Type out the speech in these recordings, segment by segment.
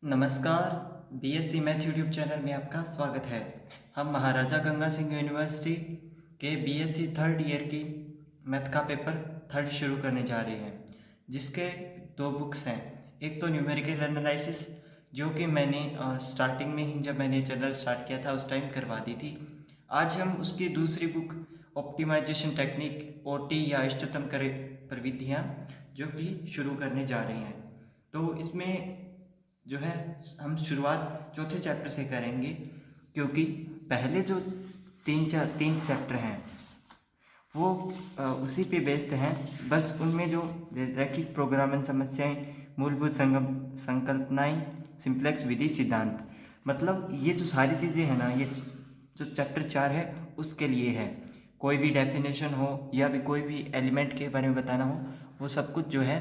नमस्कार। BSc math YouTube channel में आपका स्वागत है। हम महाराजा गंगा सिंह यूनिवर्सिटी के बीएससी थर्ड ईयर की मैथ का पेपर थर्ड शुरू करने जा रहे हैं, जिसके दो बुक्स हैं। एक तो न्यूमेरिकल एनालिसिस, जो कि मैंने स्टार्टिंग में ही जब मैंने चैनल स्टार्ट किया था उस टाइम करवा दी थी। आज हम उसकी दूसरी बुक ऑप्टिमाइजेशन टेक्निक ओटी या इष्टतम करे प्रविधियाँ जो कि शुरू करने जा रहे हैं। तो इसमें जो है हम शुरुआत चौथे चैप्टर से करेंगे, क्योंकि पहले जो तीन चैप्टर हैं वो उसी पे बेस्ड हैं। बस उनमें जो रैखिक प्रोग्रामिंग समस्याएं, मूलभूत संकल्पनाएं, सिंप्लेक्स विधि, सिद्धांत, मतलब ये जो सारी चीज़ें हैं ना, ये जो चैप्टर 4 है उसके लिए है। कोई भी डेफिनेशन हो या भी कोई भी एलिमेंट के बारे में बताना हो, वो सब कुछ जो है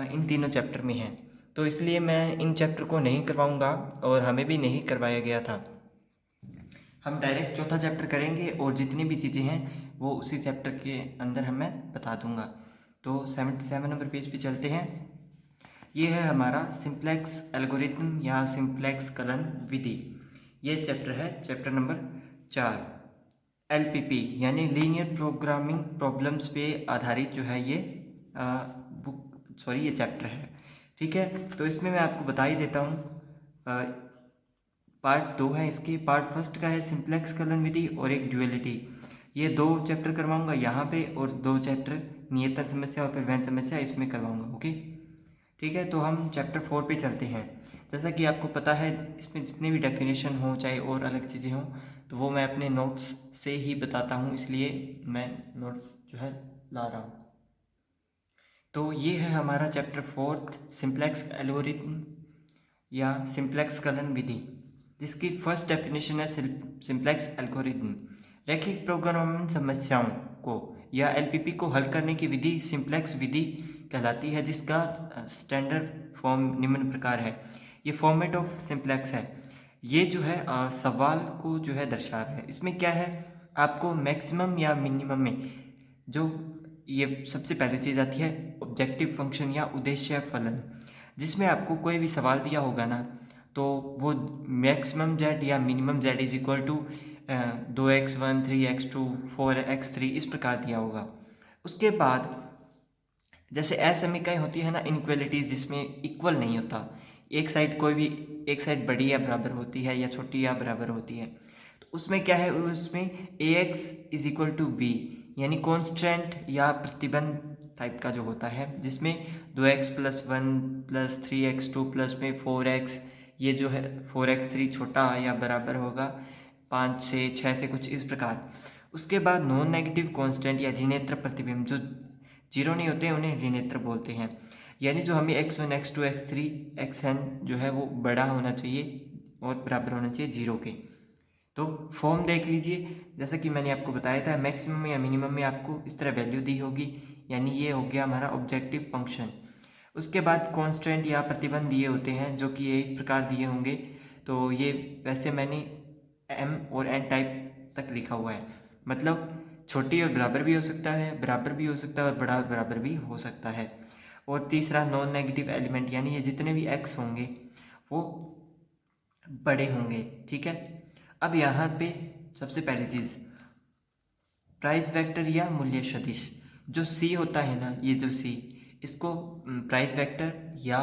इन तीनों चैप्टर में है। तो इसलिए मैं इन चैप्टर को नहीं करवाऊँगा और हमें भी नहीं करवाया गया था। हम डायरेक्ट चौथा चैप्टर करेंगे और जितनी भी चीज़ें हैं वो उसी चैप्टर के अंदर मैं बता दूंगा। तो 77 नंबर पेज पे चलते हैं। ये है हमारा सिंप्लेक्स एल्गोरिथम या सिंप्लेक्स कलन विधि। ये चैप्टर है, चैप्टर नंबर 4। एलपीपी यानी लीनियर प्रोग्रामिंग प्रॉब्लम्स पे आधारित जो है ये ये चैप्टर है। ठीक है, तो इसमें मैं आपको बता ही देता हूँ। पार्ट 2 है इसकी। पार्ट फर्स्ट का है सिंप्लेक्स कलन विधि और एक ड्यूअलिटी। ये 2 चैप्टर करवाऊंगा यहाँ पे, और 2 चैप्टर नियतन समस्या और परिवहन समस्या इसमें करवाऊंगा। ओके, ठीक है। तो हम चैप्टर 4 पे चलते हैं। जैसा कि आपको पता है, इसमें जितनी भी डेफिनेशन हो चाहे और अलग चीज़ें हों, तो वो मैं अपने नोट्स से ही बताता हूँ, इसलिए मैं नोट्स जो है ला रहा हूँ। तो ये है हमारा चैप्टर 4, सिंप्लेक्स एल्गोरिथम या सिंप्लेक्स कलन विधि, जिसकी फर्स्ट डेफिनेशन है सिंप्लेक्स एल्गोरिथम रैखिक प्रोग्रामिंग समस्याओं को या एलपीपी को हल करने की विधि सिंप्लेक्स विधि कहलाती है, जिसका स्टैंडर्ड फॉर्म निम्न प्रकार है। ये फॉर्मेट ऑफ सिंप्लेक्स है। ये जो है सवाल को जो है दर्शा रहा है। इसमें क्या है, आपको मैक्सिमम या मिनिमम में जो ये सबसे पहली चीज़ आती है ऑब्जेक्टिव फंक्शन या उद्देश्य फलन, जिसमें आपको कोई भी सवाल दिया होगा ना, तो वो मैक्सिमम जेड या minimum Z is equal to 2x1 3x2 4x3 इस प्रकार दिया होगा। उसके बाद जैसे असमीकाएँ होती है ना, इनक्वलिटीज़, जिसमें इक्वल नहीं होता, एक साइड कोई भी एक साइड बड़ी या बराबर होती है या छोटी या बराबर होती है, तो उसमें क्या है, उसमें ax is equal to B यानी कॉन्स्टेंट या प्रतिबंध टाइप का जो होता है, जिसमें 2x+1 प्लस 3x2 प्लस में 4x, ये जो है 4x3 छोटा या बराबर होगा 5 से 6 से, कुछ इस प्रकार। उसके बाद नॉन नेगेटिव कांस्टेंट या ऋणेतर प्रतिबिंब, जो जीरो नहीं होते उन्हें ऋणेतर बोलते हैं। यानी जो हमें x1 x2 x3 xn जो है वो बड़ा होना चाहिए और बराबर होना चाहिए जीरो के। तो फॉर्म देख लीजिए, जैसा कि मैंने आपको बताया था, मैक्सिमम या मिनिमम में आपको इस तरह वैल्यू दी होगी, यानी ये हो गया हमारा ऑब्जेक्टिव फंक्शन। उसके बाद कांस्टेंट या प्रतिबंध दिए होते हैं, जो कि ये इस प्रकार दिए होंगे। तो ये वैसे मैंने m और n टाइप तक लिखा हुआ है, मतलब छोटी और बराबर भी हो सकता है, बराबर भी हो सकता है और बड़ा और बराबर भी हो सकता है। और तीसरा नॉन नेगेटिव एलिमेंट, यानी ये जितने भी x होंगे वो बड़े होंगे। ठीक है, अब यहाँ पे सबसे पहली चीज़ प्राइस वेक्टर या मूल्य सदिश, जो सी होता है ना, ये जो सी, इसको प्राइस वेक्टर या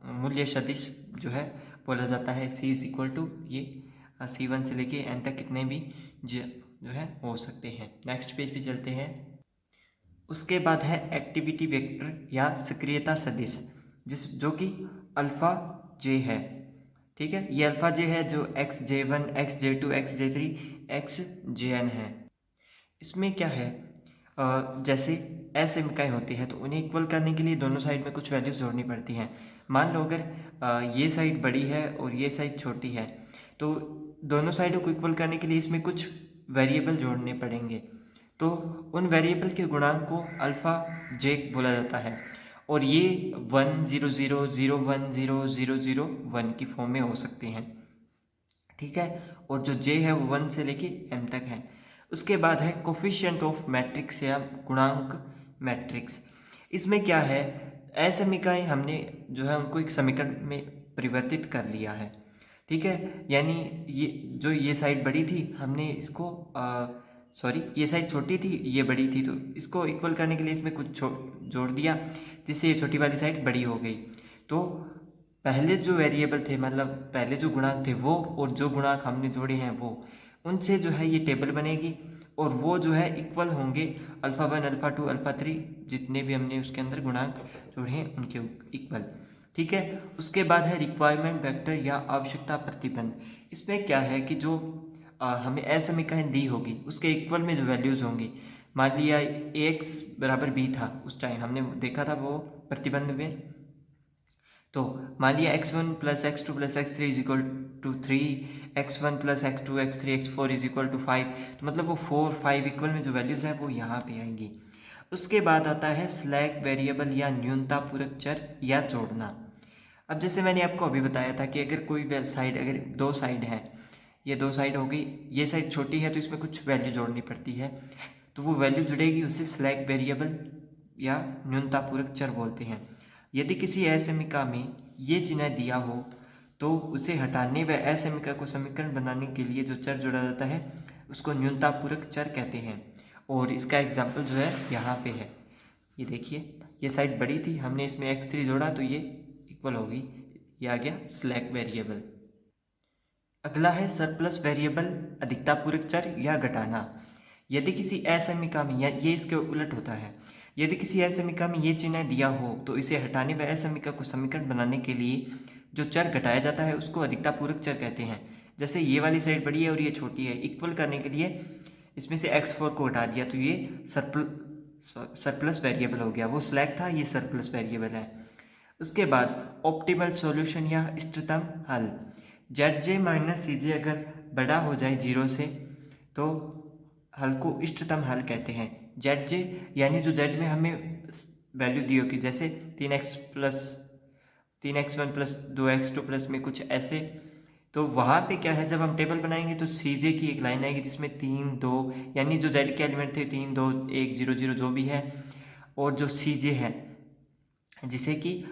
मूल्य सदिश जो है बोला जाता है। सी इज इक्वल टू ये C1 से लेके n तक कितने भी जो है हो सकते हैं। नेक्स्ट पेज पे चलते हैं। उसके बाद है एक्टिविटी वेक्टर या सक्रियता सदिश, जो कि अल्फा जे है। ठीक है, ये अल्फा जे है, जो xj1 xj2 xj3 xjn है। इसमें क्या है, जैसे असमीकाएँ होती है तो उन्हें इक्वल करने के लिए दोनों साइड में कुछ वैल्यूज जोड़नी पड़ती हैं। मान लो अगर ये साइड बड़ी है और ये साइड छोटी है, तो दोनों साइडों को इक्वल करने के लिए इसमें कुछ वेरिएबल जोड़ने पड़ेंगे। तो उन वेरिएबल के गुणांक को अल्फ़ा जे बोला जाता है, और ये 1 0 0 0 1 0 0 0 1 की फॉर्म में हो सकते हैं। ठीक है, और जो जे है वो 1 से लेके m तक है। उसके बाद है कोफिशिएंट ऑफ मैट्रिक्स या गुणांक मैट्रिक्स। इसमें क्या है, असमीकाएँ हमने जो है उनको एक समीकरण में परिवर्तित कर लिया है। ठीक है, यानी ये साइड बड़ी थी, हमने इसको ये साइड छोटी थी, ये बड़ी थी, तो इसको इक्वल करने के लिए इसमें कुछ जोड़ दिया, जिससे ये छोटी वाली साइड बड़ी हो गई। तो पहले जो वेरिएबल थे, मतलब पहले जो गुणांक थे वो, और जो गुणांक हमने जोड़े हैं वो, उनसे जो है ये टेबल बनेगी, और वो जो है इक्वल होंगे अल्फ़ा 1, अल्फ़ा 2, अल्फ़ा 3, जितने भी हमने उसके अंदर गुणांक जोड़े हैं उनके इक्वल। ठीक है, उसके बाद है रिक्वायरमेंट वेक्टर या आवश्यकता प्रतिबंध। इसमें क्या है कि जो हमें असमीकरण दी होगी उसके इक्वल में जो वैल्यूज़ होंगी, मान लिया Ax बराबर b था, उस टाइम हमने देखा था वो प्रतिबंध में, तो मान लिया x1 plus x2 plus x3 is equal to 3, x1 plus x2 x3 x4 is equal to 5, तो मतलब वो 4 5 इक्वल में जो वैल्यूज़ हैं वो यहाँ पे आएंगी। उसके बाद आता है स्लैक वेरिएबल या न्यूनतापूरक चर या जोड़ना। अब जैसे मैंने आपको अभी बताया था कि अगर कोई साइड, अगर दो साइड हैं, ये दो साइड हो गई, ये साइड छोटी है तो इसमें कुछ वैल्यू जोड़नी पड़ती है, तो वो वैल्यू जुड़ेगी, उसे स्लैक वेरिएबल या न्यूनतापूरक चर बोलते हैं। यदि किसी असमीका में ये चिन्ह दिया हो तो उसे हटाने व असमीका को समीकरण बनाने के लिए जो चर जोड़ा जाता है उसको न्यूनतापूरक चर कहते हैं। और इसका एग्जाम्पल जो है यहाँ पे है, ये देखिए, ये साइड बड़ी थी, हमने इसमें x3 जोड़ा तो ये इक्वल होगी, ये आ गया स्लैक वेरिएबल। अगला है सरप्लस वेरिएबल, अधिकतापूरक चर या घटाना। यदि किसी असमीका में, या ये इसके उलट होता है, यदि किसी असमीका में ये चिन्ह दिया हो तो इसे हटाने व असमीका को समीकरण बनाने के लिए जो चर घटाया जाता है उसको अधिकतापूरक चर कहते हैं। जैसे ये वाली साइड बड़ी है और ये छोटी है, इक्वल करने के लिए इसमें से x4 को हटा दिया तो ये सरप्लस वेरिएबल हो गया, वो स्लैक था, ये सरप्लस वेरिएबल है। उसके बाद ऑप्टिमल सॉल्यूशन या इष्टतम हल, Zj माइनस Cj अगर बड़ा हो जाए 0 से तो हल को इष्टतम हल कहते हैं। Zj यानी जो z में हमें वैल्यू दी होगी, जैसे 3x1 प्लस 2x2 प्लस में कुछ ऐसे, तो वहाँ पे क्या है, जब हम टेबल बनाएंगे तो Cj की एक लाइन आएगी जिसमें 3 2, यानी जो z के एलिमेंट थे 3 2 1 0 0 जो भी है, और जो Cj है जिसे कि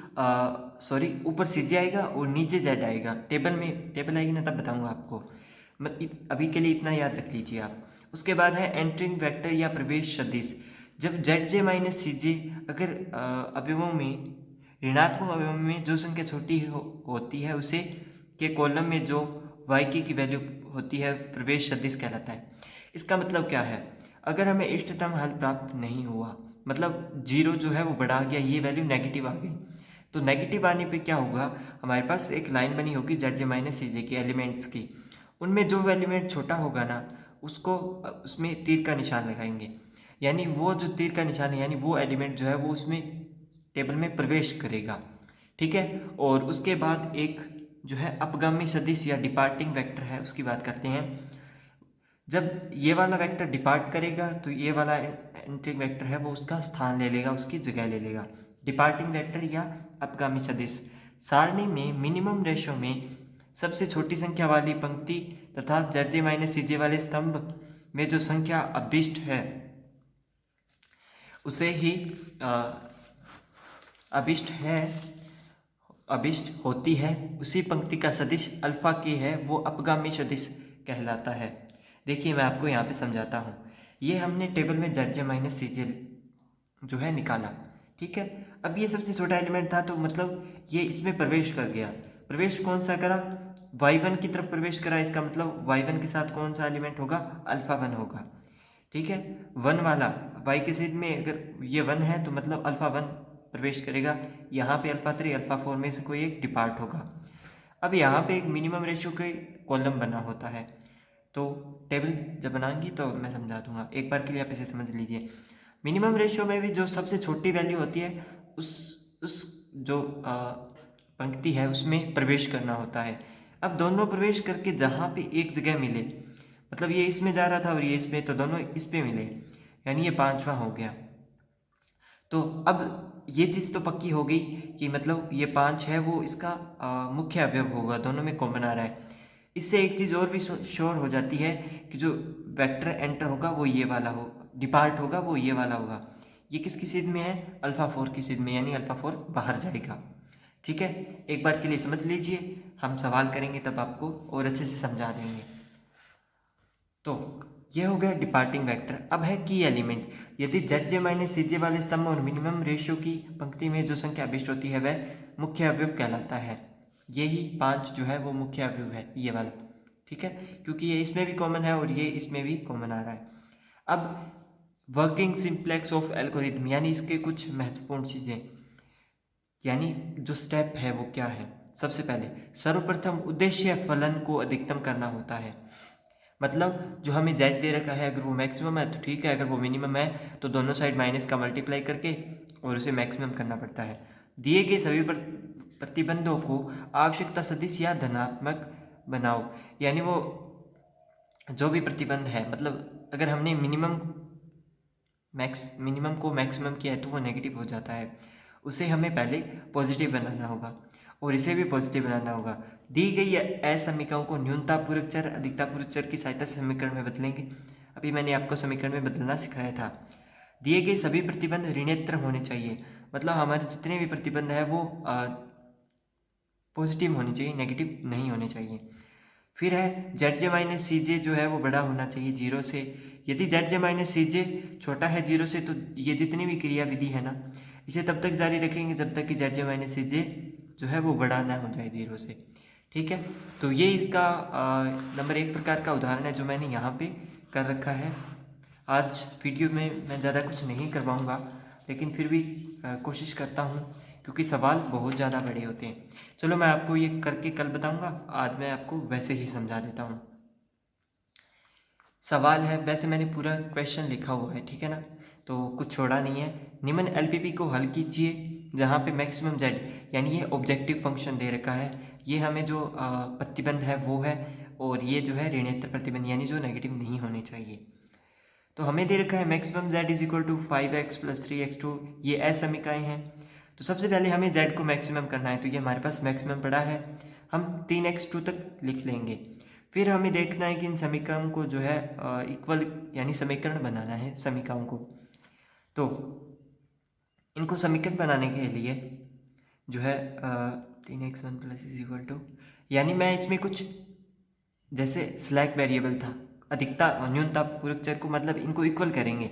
ऊपर Cj आएगा और नीचे z आएगा। टेबल आएगी ना तब बताऊंगा आपको, अभी के लिए इतना याद रख लीजिए आप। उसके बाद है एंट्रिंग वेक्टर या प्रवेश सदिश। जब Zj माइनस Cj अगर अवयवों में, ऋणात्मक अवयवों में जो संख्या छोटी होती है उसे के कॉलम में जो yk की वैल्यू होती है प्रवेश सदिश कहलाता है। इसका मतलब क्या है, अगर हमें इष्टतम हल प्राप्त नहीं हुआ, मतलब 0 जो है वो बड़ा आ गया, ये वैल्यू नेगेटिव आ गई, तो नेगेटिव आने पे क्या होगा, हमारे पास एक लाइन बनी होगी Zj माइनस Cj के एलिमेंट्स की, उनमें जो एलिमेंट छोटा होगा ना उसको उसमें तीर का निशान लगाएंगे, यानी वो जो तीर का निशान है, यानी वो एलिमेंट जो है वो उसमें टेबल में प्रवेश करेगा। ठीक है, और उसके बाद एक जो है अपगामी सदिश या डिपार्टिंग वेक्टर है, उसकी बात करते हैं। जब ये वाला वेक्टर डिपार्ट करेगा तो ये वाला एंट्रिंग वेक्टर है वो उसका स्थान ले लेगा, उसकी जगह ले लेगा। डिपार्टिंग वेक्टर या अपगामी सदिश सारणी में मिनिमम रेशो में सबसे छोटी संख्या वाली पंक्ति तथा Zj माइनस Cj वाले स्तंभ में जो संख्या अभिष्ट है उसे ही अभिष्ट होती है, उसी पंक्ति का सदिश अल्फा के है वो अपगामी सदिश कहलाता है। देखिए मैं आपको यहाँ पे समझाता हूँ, ये हमने टेबल में Zj माइनस Cj जो है निकाला, ठीक है। अब ये सबसे छोटा एलिमेंट था तो मतलब ये इसमें प्रवेश कर गया, प्रवेश कौन सा करा, y1 की तरफ प्रवेश करा, इसका मतलब y1 के साथ कौन सा एलिमेंट होगा, अल्फा 1 होगा। ठीक है, 1 वाला y के सीध में अगर ये 1 है तो मतलब अल्फा 1 प्रवेश करेगा, यहाँ पे अल्फा 3 अल्फा 4 में से कोई एक डिपार्ट होगा। अब यहाँ पे एक मिनिमम रेशियो के कॉलम बना होता है, तो टेबल जब बनाएंगी तो मैं समझा दूंगा, एक बार के लिए आप इसे समझ लीजिए। मिनिमम रेशियो में भी जो सबसे छोटी वैल्यू होती है उस जो पंक्ति है उसमें प्रवेश करना होता है। अब दोनों प्रवेश करके जहाँ पे एक जगह मिले, मतलब ये इसमें जा रहा था और ये इसमें, तो दोनों इस पे मिले, यानी ये 5वां हो गया। तो अब ये चीज़ तो पक्की हो गई कि मतलब ये 5 है वो इसका मुख्य अवयव होगा, दोनों में कॉमन आ रहा है। इससे एक चीज़ और भी श्योर हो जाती है कि जो वेक्टर एंटर होगा वो ये वाला हो, डिपार्ट होगा वो ये वाला होगा। ये किसकी सिद्ध में है, अल्फा 4 की सिद्ध में, यानी अल्फा 4 बाहर जाएगा। ठीक है, एक बार के लिए समझ लीजिए, हम सवाल करेंगे तब आपको और अच्छे से समझा देंगे। तो ये हो गया डिपार्टिंग वेक्टर। अब है की एलिमेंट। यदि ZJ माइनस CJ वाले स्तंभ और मिनिमम रेशियो की पंक्ति में जो संख्या अभिष्ट होती है वह मुख्य अवयव कहलाता है। यही 5 जो है वो मुख्य अवयव है, ये वाला, ठीक है, क्योंकि ये इसमें भी कॉमन है और ये इसमें भी कॉमन आ रहा है। अब वर्किंग सिंप्लेक्स ऑफ एल्गोरिथम, यानी इसके कुछ महत्वपूर्ण चीज़ें, यानी जो स्टेप है वो क्या है। सबसे पहले सर्वप्रथम उद्देश्य फलन को अधिकतम करना होता है। मतलब जो हमें z दे रखा है, अगर वो मैक्सिमम है तो ठीक है, अगर वो मिनिमम है तो दोनों साइड माइनस का मल्टीप्लाई करके और उसे मैक्सिमम करना पड़ता है। दिए गए सभी प्रतिबंधों को आवश्यकता सदिश या धनात्मक बनाओ, यानी वो जो भी प्रतिबंध है, मतलब अगर हमने मिनिमम को मैक्सिमम किया है तो वो नेगेटिव हो जाता है, उसे हमें पहले पॉजिटिव बनाना होगा और इसे भी पॉजिटिव बनाना होगा। दी गई असमीकरणों को न्यूनता पूरक चर अधिकता पूरक चर की सहायता से समीकरण में बदलेंगे। अभी मैंने आपको समीकरण में बदलना सिखाया था। दिए गए सभी प्रतिबंध ऋणात्मक होने चाहिए, मतलब हमारे जितने भी प्रतिबंध है वो पॉजिटिव होने चाहिए, नेगेटिव नहीं होने चाहिए। फिर है ZJ माइनस CJ जो है वो बड़ा होना चाहिए 0 से। यदि ZJ माइनस CJ छोटा है 0 से तो ये जितनी भी क्रिया विधि है ना, इसे तब तक जारी रखेंगे जब तक कि ZJ माइनस CJ जो है वो बड़ा ना हो जाए 0 से, ठीक है। तो ये इसका नंबर 1 प्रकार का उदाहरण है जो मैंने यहाँ पे कर रखा है। आज वीडियो में मैं ज़्यादा कुछ नहीं करवाऊँगा, लेकिन फिर भी कोशिश करता हूँ, क्योंकि सवाल बहुत ज़्यादा बड़े होते हैं। चलो मैं आपको ये करके कल बताऊँगा, आज मैं आपको वैसे ही समझा देता हूँ। सवाल है, वैसे मैंने पूरा क्वेश्चन लिखा हुआ है, ठीक है ना, तो कुछ छोड़ा नहीं है। निम्न LPP को हल कीजिए जहाँ पे मैक्सिमम Z, यानी ये ऑब्जेक्टिव फंक्शन दे रखा है, ये हमें जो प्रतिबंध है वो है, और ये जो है ऋणात्मक प्रतिबंध, यानी जो नेगेटिव नहीं होने चाहिए। तो हमें दे रखा है maximum Z is equal to 5x plus 3x2, ये असमीकरण हैं। तो सबसे पहले हमें Z को मैक्सिमम करना है, तो ये हमारे पास मैक्सिमम पड़ा है, हम 3x2 तक लिख लेंगे। फिर हमें देखना है कि इन समीकरण को जो है इक्वल, यानी समीकरण बनाना है समीकरण को। तो इनको समीकरण बनाने के लिए जो है 3x1 plus is equal to, यानी मैं इसमें कुछ जैसे स्लैक वेरिएबल था, अधिकता न्यूनता पूरक चर को, मतलब इनको इक्वल करेंगे,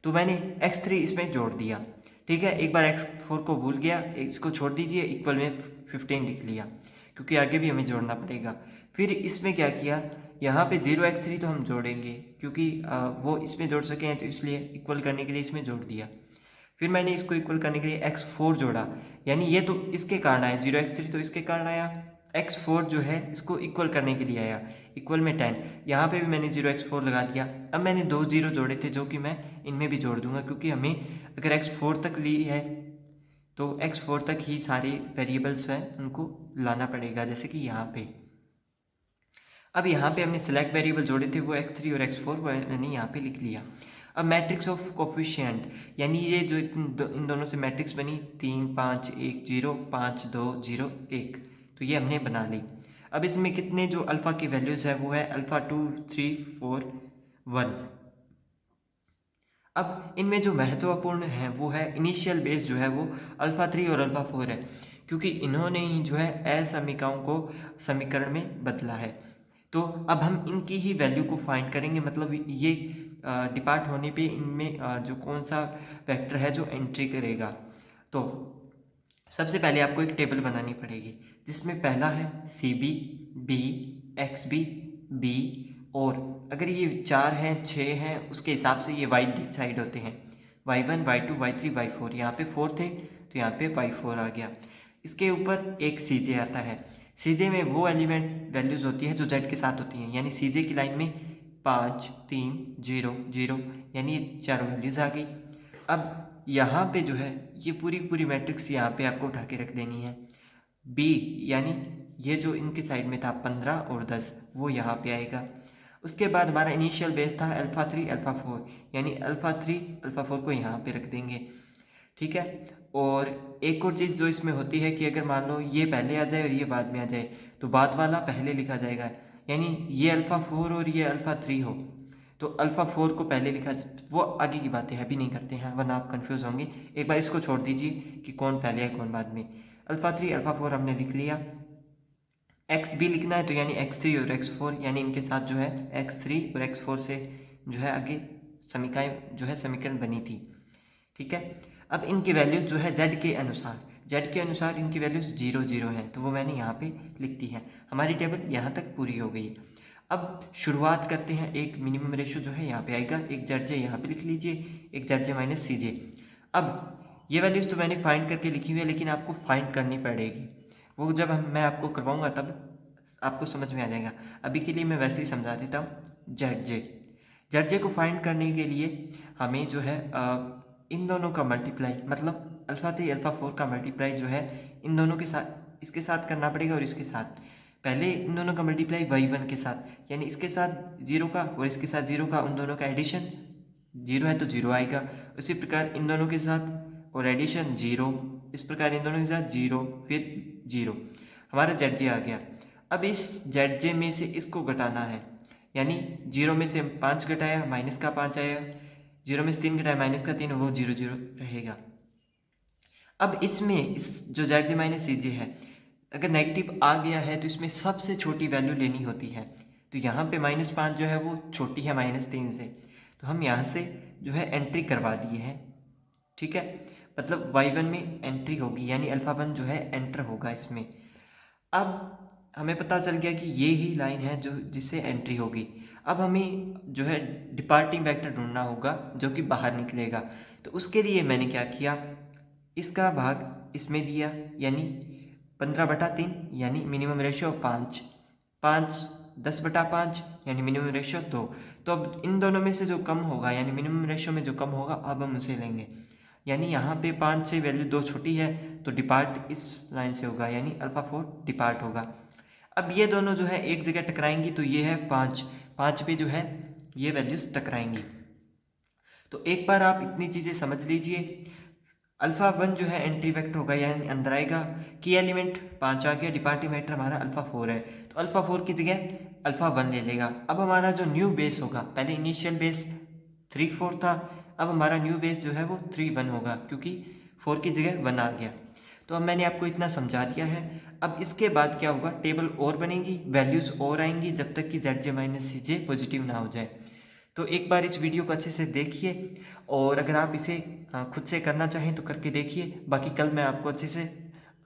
तो मैंने x3 इसमें जोड़ दिया, ठीक है। एक बार x4 को भूल गया, इसको छोड़ दीजिए, इक्वल में 15 लिख लिया, क्योंकि आगे भी हमें जोड़ना पड़ेगा। फिर इसमें क्या किया, यहाँ पे 0x3 तो हम जोड़ेंगे, क्योंकि वो इसमें जोड़ सके हैं, तो इसलिए इक्वल करने के लिए इसमें जोड़ दिया। फिर मैंने इसको इक्वल करने के लिए x4 जोड़ा, यानी ये तो इसके कारण आया, 0x3 तो इसके कारण आया, x4 जो है इसको इक्वल करने के लिए आया, इक्वल में 10, यहाँ पे भी मैंने 0x4 लगा दिया। अब मैंने 2 0 जोड़े थे जो कि मैं इनमें भी जोड़ दूंगा, क्योंकि हमें अगर x4 तक ली है तो x4 तक ही सारे वेरिएबल्स हैं उनको लाना पड़ेगा, जैसे कि यहाँ पे। अब यहाँ पे हमने सिलेक्ट वेरिएबल जोड़े थे, वो x3 और x4 वो मैंने यहाँ पे लिख लिया। अब मैट्रिक्स ऑफ कोफिशिएंट, यानी ये जो इन दोनों से मैट्रिक्स बनी 3 5 1 0 5 2 0 1, तो ये हमने बना ली। अब इसमें कितने जो अल्फ़ा की वैल्यूज़ है वो है अल्फ़ा 2 3 4 1। अब इनमें जो महत्वपूर्ण है वो है इनिशियल बेस जो है वो अल्फ़ा 3 और अल्फ़ा 4 है, क्योंकि इन्होंने ही जो है असमीकरणों को समीकरण में बदला है। तो अब हम इनकी ही वैल्यू को फाइंड करेंगे, मतलब ये डिपार्ट होने पे इनमें जो कौन सा वेक्टर है जो एंट्री करेगा। तो सबसे पहले आपको एक टेबल बनानी पड़ेगी, जिसमें पहला है CB, B, XB, B, और अगर ये 4 हैं 6 हैं उसके हिसाब से ये Y डिसाइड होते हैं, Y1 Y2 Y3 Y4, यहाँ पे 4 थे तो यहाँ पे Y4 आ गया। इसके ऊपर एक CJ आता है, CJ में वो एलिमेंट वैल्यूज़ होती है जो Z के साथ होती हैं, यानी CJ की लाइन में 5 3 0 0, यानी ये 4 वैल्यूज़ आ गई। अब यहाँ पे जो है ये पूरी पूरी मैट्रिक्स यहाँ पे आपको उठा के रख देनी है। B, यानी ये जो इनके साइड में था 15 और 10, वो यहाँ पे आएगा। उसके बाद हमारा इनिशियल बेस था अल्फ़ा 3 अल्फ़ा 4, यानी अल्फ़ा 3 अल्फ़ा 4 को यहाँ पे रख देंगे, ठीक है। और एक और चीज़ जो इसमें होती है कि अगर मान लो ये पहले आ जाए और ये बाद में आ जाए, तो बाद वाला पहले लिखा जाएगा, यानी ये अल्फ़ा 4 और ये अल्फ़ा 3 हो तो अल्फ़ा 4 को पहले लिखा, वो आगे की बातें अभी नहीं करते हैं वरना आप कंफ्यूज होंगे। एक बार इसको छोड़ दीजिए कि कौन पहले है कौन बाद में। अल्फ़ा 3 अल्फ़ा 4 हमने लिख लिया। एक्स भी लिखना है तो यानी x3 और x4 यानी इनके साथ जो है x3 और x4 से जो है आगे समीकरण जो है समीकरण बनी थी। ठीक है, अब इनकी वैल्यूज़ जो है z के अनुसार इनकी वैल्यूज़ 0 0 हैं, तो वो मैंने यहाँ पे लिख दी है। हमारी टेबल यहाँ तक पूरी हो गई। अब शुरुआत करते हैं। एक मिनिमम रेशो जो है यहाँ पे आएगा, एक जेड जे यहाँ पे लिख लीजिए, एक जेड जे माइनस सी जे। अब ये वैल्यूज़ तो मैंने फाइंड करके लिखी हुई है, लेकिन आपको फाइंड करनी पड़ेगी। वो जब मैं आपको करवाऊँगा तब आपको समझ में आ जाएगा। अभी के लिए मैं वैसे ही समझा देता हूँ। जेड जे को फाइंड करने के लिए हमें जो है इन दोनों का मल्टीप्लाई, मतलब अल्फ़ा 3 अल्फ़ा 4 का मल्टीप्लाई जो है इन दोनों के साथ, इसके साथ करना पड़ेगा और इसके साथ। पहले इन दोनों का मल्टीप्लाई y1 के साथ, यानी इसके साथ 0 का और इसके साथ 0 का, उन दोनों का एडिशन 0 है तो 0 आएगा। उसी प्रकार इन दोनों के साथ और एडिशन 0, इस प्रकार इन दोनों के साथ 0 फिर 0, हमारा जेड जे आ गया। अब इस जेड जे में से इसको घटाना है, यानी 0 में से 5 घटाया माइनस का 5 आया, 0 में से 3 घटाया माइनस का 3, वो 0 0 रहेगा। अब इसमें इस जो जेड जे माइनस सी जे है, अगर नेगेटिव आ गया है तो इसमें सबसे छोटी वैल्यू लेनी होती है। तो यहाँ पे -5 जो है वो छोटी है -3 से, तो हम यहाँ से जो है एंट्री करवा दिए हैं। ठीक है, मतलब y1 में एंट्री होगी, यानी अल्फ़ा 1 जो है एंटर होगा इसमें। अब हमें पता चल गया कि ये ही लाइन है जो जिससे एंट्री होगी। अब हमें जो है डिपार्टिंग वेक्टर ढूंढना होगा जो कि बाहर निकलेगा। तो उसके लिए मैंने क्या किया, इसका भाग इसमें दिया, यानी 15/3 यानी मिनिमम रेशियो 5, 5 10/5 यानी मिनिमम रेशियो 2। तो अब इन दोनों में से जो कम होगा, यानी मिनिमम रेशियो में जो कम होगा, अब हम उसे लेंगे। यानी यहाँ पे 5 से वैल्यू 2 छोटी है तो डिपार्ट इस लाइन से होगा, यानी अल्फ़ा 4 डिपार्ट होगा। अब ये दोनों जो है एक जगह टकराएंगी, तो ये है 5, 5 पे जो है ये वैल्यूज़ टकराएंगी। तो एक बार आप इतनी चीज़ें समझ लीजिए। अल्फ़ा 1 जो है एंट्री वेक्टर होगा, यानी अंदर आएगा। की एलिमेंट 5 आ गया, डिपार्टिंग वेक्टर हमारा अल्फ़ा 4 है, तो अल्फ़ा 4 की जगह अल्फ़ा 1 ले लेगा। अब हमारा जो न्यू बेस होगा, पहले इनिशियल बेस 3 4 था, अब हमारा न्यू बेस जो है वो 3 1 होगा, क्योंकि 4 की जगह 1 आ गया। तो अब मैंने आपको इतना समझा दिया है। अब इसके बाद क्या होगा, टेबल और बनेगी, वैल्यूज़ और आएंगी, जब तक कि जेड जे माइनस सी जे पॉजिटिव ना हो जाए। तो एक बार इस वीडियो को अच्छे से देखिए, और अगर आप इसे खुद से करना चाहें तो करके देखिए। बाकी कल मैं आपको अच्छे से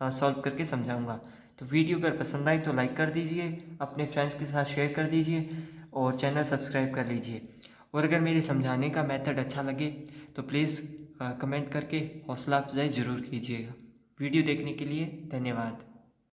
सॉल्व करके समझाऊंगा। तो वीडियो अगर पसंद आए तो लाइक कर दीजिए, अपने फ्रेंड्स के साथ शेयर कर दीजिए और चैनल सब्सक्राइब कर लीजिए। और अगर मेरे समझाने का मेथड अच्छा लगे तो प्लीज़ कमेंट करके हौसला अफजाई ज़रूर कीजिएगा। वीडियो देखने के लिए धन्यवाद।